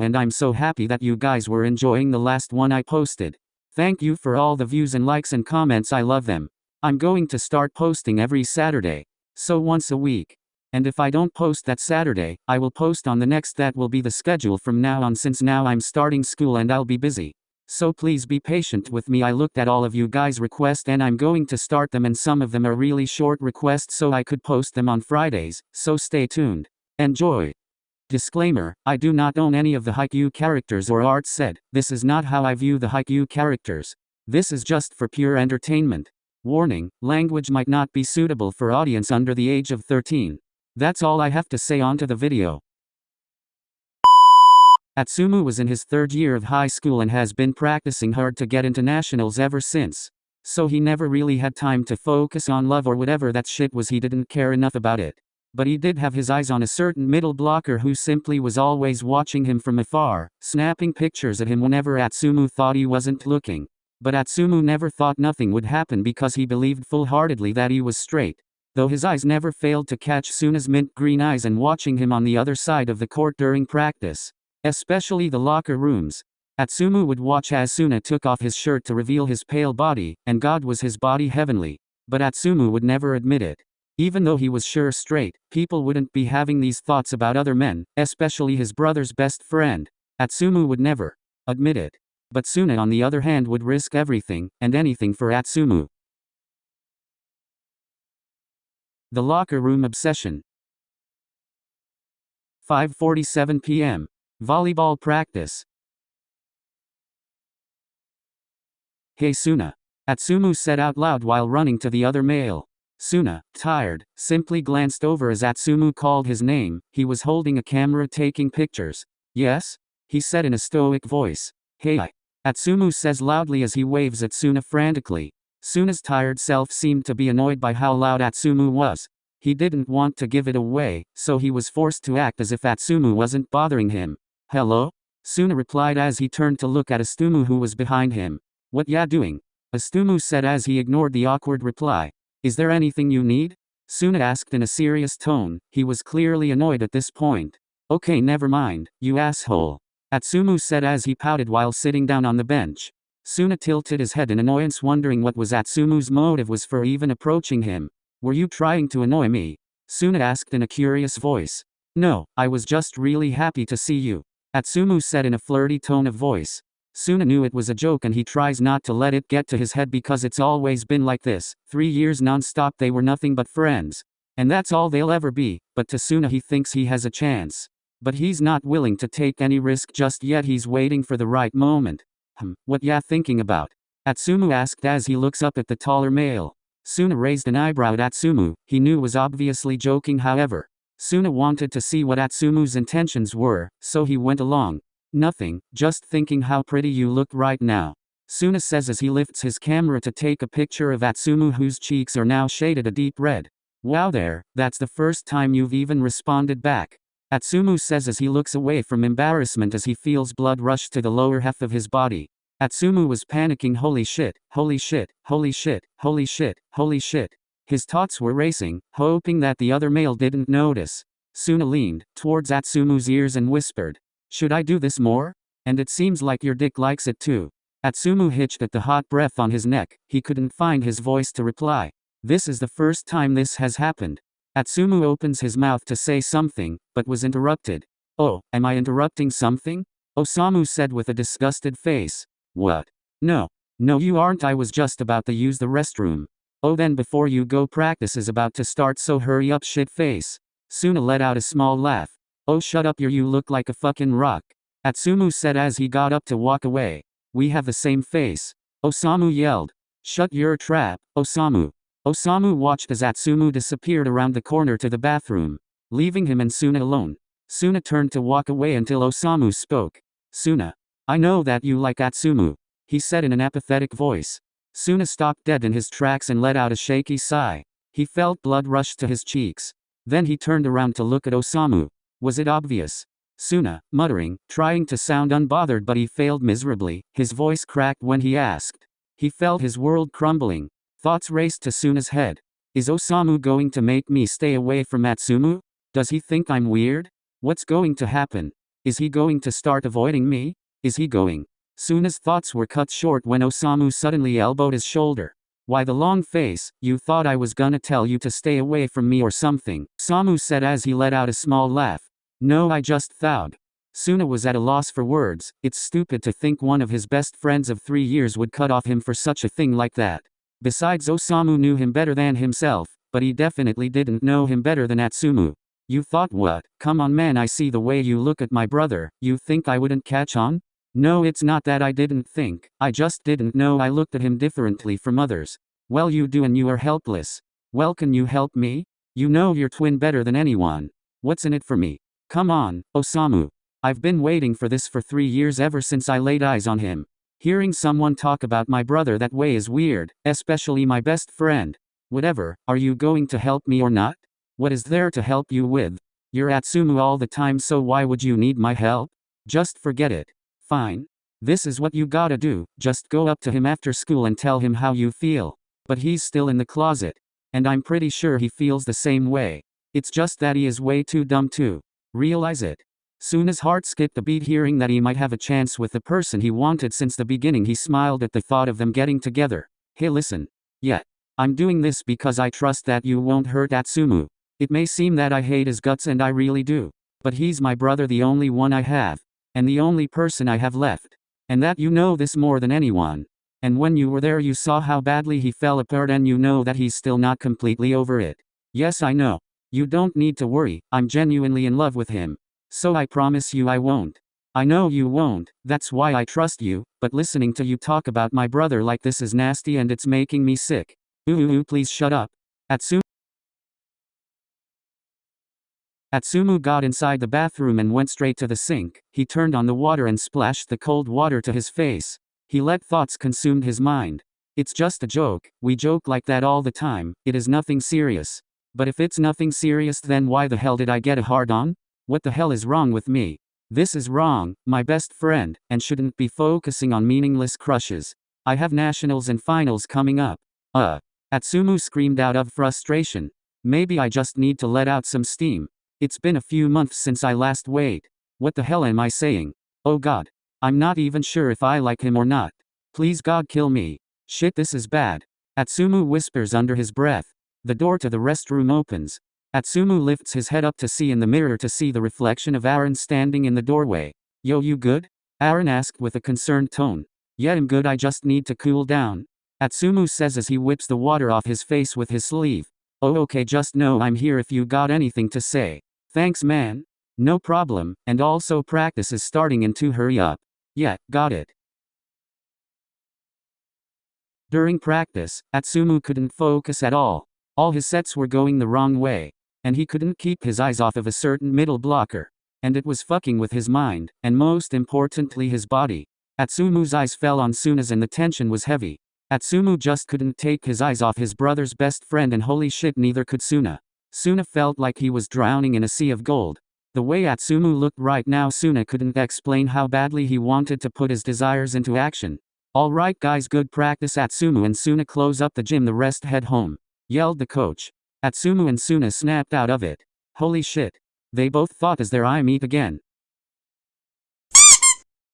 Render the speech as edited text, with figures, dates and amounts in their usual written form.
and I'm so happy that you guys were enjoying the last one I posted. Thank you for all the views and likes and comments, I love them. I'm going to start posting every Saturday. So once a week. And if I don't post that Saturday, I will post on the next. That will be the schedule from now on, since now I'm starting school and I'll be busy. So please be patient with me. I looked at all of you guys' requests and I'm going to start them, and some of them are really short requests so I could post them on Fridays, so stay tuned. Enjoy. Disclaimer, I do not own any of the Haikyuu characters or art said. This is not how I view the Haikyuu characters. This is just for pure entertainment. Warning, language might not be suitable for audience under the age of 13. That's all I have to say. On to the video. AtsuSuna was in his third year of high school and has been practicing hard to get into nationals ever since. So he never really had time to focus on love or whatever that shit was. He didn't care enough about it. But he did have his eyes on a certain middle blocker who simply was always watching him from afar, snapping pictures at him whenever AtsuSuna thought he wasn't looking. But AtsuSuna never thought nothing would happen because he believed full-heartedly that he was straight. Though his eyes never failed to catch Suna's mint green eyes and watching him on the other side of the court during practice. Especially the locker rooms. AtsuSuna would watch as Suna took off his shirt to reveal his pale body, and God was his body heavenly. But AtsuSuna would never admit it. Even though he was sure straight, people wouldn't be having these thoughts about other men, especially his brother's best friend. AtsuSuna would never admit it. But Suna on the other hand would risk everything, and anything for AtsuSuna. The locker room obsession. 5:47 p.m. Volleyball practice. Hey Suna. AtsuSuna said out loud while running to the other male. Suna, tired, simply glanced over as AtsuSuna called his name. He was holding a camera taking pictures. Yes? He said in a stoic voice. Hey. AtsuSuna says loudly as he waves at Suna frantically. Suna's tired self seemed to be annoyed by how loud AtsuSuna was. He didn't want to give it away, so he was forced to act as if AtsuSuna wasn't bothering him. Hello? Suna replied as he turned to look at AtsuSuna who was behind him. What ya doing? AtsuSuna said as he ignored the awkward reply. Is there anything you need? Suna asked in a serious tone. He was clearly annoyed at this point. Okay, never mind, you asshole. AtsuSuna said as he pouted while sitting down on the bench. Suna tilted his head in annoyance, wondering what was AtsuSuna's motive was for even approaching him. Were you trying to annoy me? Suna asked in a curious voice. No, I was just really happy to see you. AtsuSuna said in a flirty tone of voice. Suna knew it was a joke and he tries not to let it get to his head because it's always been like this. 3 years non-stop they were nothing but friends. And that's all they'll ever be, but to Suna he thinks he has a chance. But he's not willing to take any risk just yet. He's waiting for the right moment. What ya thinking about? AtsuSuna asked as he looks up at the taller male. Suna raised an eyebrow at AtsuSuna. He knew was obviously joking. However, Suna wanted to see what AtsuSuna's intentions were, so he went along. Nothing, just thinking how pretty you look right now. Suna says as he lifts his camera to take a picture of AtsuSuna whose cheeks are now shaded a deep red. Wow there, that's the first time you've even responded back. AtsuSuna says as he looks away from embarrassment as he feels blood rush to the lower half of his body. AtsuSuna was panicking. Holy shit, holy shit, holy shit, holy shit, holy shit. His thoughts were racing, hoping that the other male didn't notice. Suna leaned towards AtsuSuna's ears and whispered. Should I do this more? And it seems like your dick likes it too. AtsuSuna hitched at the hot breath on his neck. He couldn't find his voice to reply. This is the first time this has happened. AtsuSuna opens his mouth to say something, but was interrupted. Oh, am I interrupting something? Osamu said with a disgusted face. What? No. No you aren't. I was just about to use the restroom. Oh then before you go, practice is about to start, so hurry up, shit face. Suna let out a small laugh. Oh shut up, you look like a fucking rock. AtsuSuna said as he got up to walk away. We have the same face. Osamu yelled. Shut your trap, Osamu. Osamu watched as AtsuSuna disappeared around the corner to the bathroom, leaving him and Suna alone. Suna turned to walk away until Osamu spoke. Suna. I know that you like AtsuSuna, he said in an apathetic voice. Suna stopped dead in his tracks and let out a shaky sigh. He felt blood rush to his cheeks. Then he turned around to look at Osamu. Was it obvious? Suna, muttering, trying to sound unbothered, but he failed miserably. His voice cracked when he asked. He felt his world crumbling. Thoughts raced to Suna's head. Is Osamu going to make me stay away from AtsuSuna? Does he think I'm weird? What's going to happen? Is he going to start avoiding me? Is he going? Suna's thoughts were cut short when Osamu suddenly elbowed his shoulder. Why the long face? You thought I was gonna tell you to stay away from me or something, Osamu said as he let out a small laugh. No, I just thought. Suna was at a loss for words. It's stupid to think one of his best friends of 3 years would cut off him for such a thing like that. Besides, Osamu knew him better than himself, but he definitely didn't know him better than Atsumu. You thought what? Come on man, I see the way you look at my brother. You think I wouldn't catch on? No, it's not that I didn't think, I just didn't know I looked at him differently from others. Well, you do, and you are helpless. Well, can you help me? You know your twin better than anyone. What's in it for me? Come on, Osamu. I've been waiting for this for 3 years, ever since I laid eyes on him. Hearing someone talk about my brother that way is weird, especially my best friend. Whatever, are you going to help me or not? What is there to help you with? You're Atsumu all the time, so why would you need my help? Just forget it. Fine. This is what you gotta do, just go up to him after school and tell him how you feel. But he's still in the closet. And I'm pretty sure he feels the same way. It's just that he is way too dumb to realize it. Suna's heart skipped a beat hearing that he might have a chance with the person he wanted since the beginning. He smiled at the thought of them getting together. Hey listen. Yeah. I'm doing this because I trust that you won't hurt Atsumu. It may seem that I hate his guts, and I really do. But he's my brother, the only one I have. And the only person I have left. And that you know this more than anyone. And when you were there you saw how badly he fell apart, and you know that he's still not completely over it. Yes, I know. You don't need to worry, I'm genuinely in love with him. So I promise you I won't. I know you won't, that's why I trust you, but listening to you talk about my brother like this is nasty and it's making me sick. Ooh, please shut up. Atsumu got inside the bathroom and went straight to the sink. He turned on the water and splashed the cold water to his face. He let thoughts consume his mind. It's just a joke, we joke like that all the time, it is nothing serious. But if it's nothing serious, then why the hell did I get a hard-on? What the hell is wrong with me? This is wrong, my best friend, and shouldn't be focusing on meaningless crushes. I have nationals and finals coming up. Atsumu screamed out of frustration. Maybe I just need to let out some steam. It's been a few months since I last weighed. What the hell am I saying? Oh god. I'm not even sure if I like him or not. Please God kill me. Shit, this is bad. Atsumu whispers under his breath. The door to the restroom opens. Atsumu lifts his head up to see in the mirror to see the reflection of Aaron standing in the doorway. Yo, you good? Aaron asked with a concerned tone. Yeah, I'm good, I just need to cool down. Atsumu says as he whips the water off his face with his sleeve. Oh okay, just know I'm here if you got anything to say. Thanks man. No problem, and also practice is starting in 2, hurry up. Yeah, got it. During practice, Atsumu couldn't focus at all. All his sets were going the wrong way. And he couldn't keep his eyes off of a certain middle blocker. And it was fucking with his mind, and most importantly his body. Atsumu's eyes fell on Suna's and the tension was heavy. Atsumu just couldn't take his eyes off his brother's best friend, and holy shit, neither could Suna. Suna felt like he was drowning in a sea of gold. The way Atsumu looked right now, Suna couldn't explain how badly he wanted to put his desires into action. Alright guys, good practice. Atsumu and Suna close up the gym, the rest head home. Yelled the coach. Atsumu and Suna snapped out of it. Holy shit. They both thought as their eye meet again.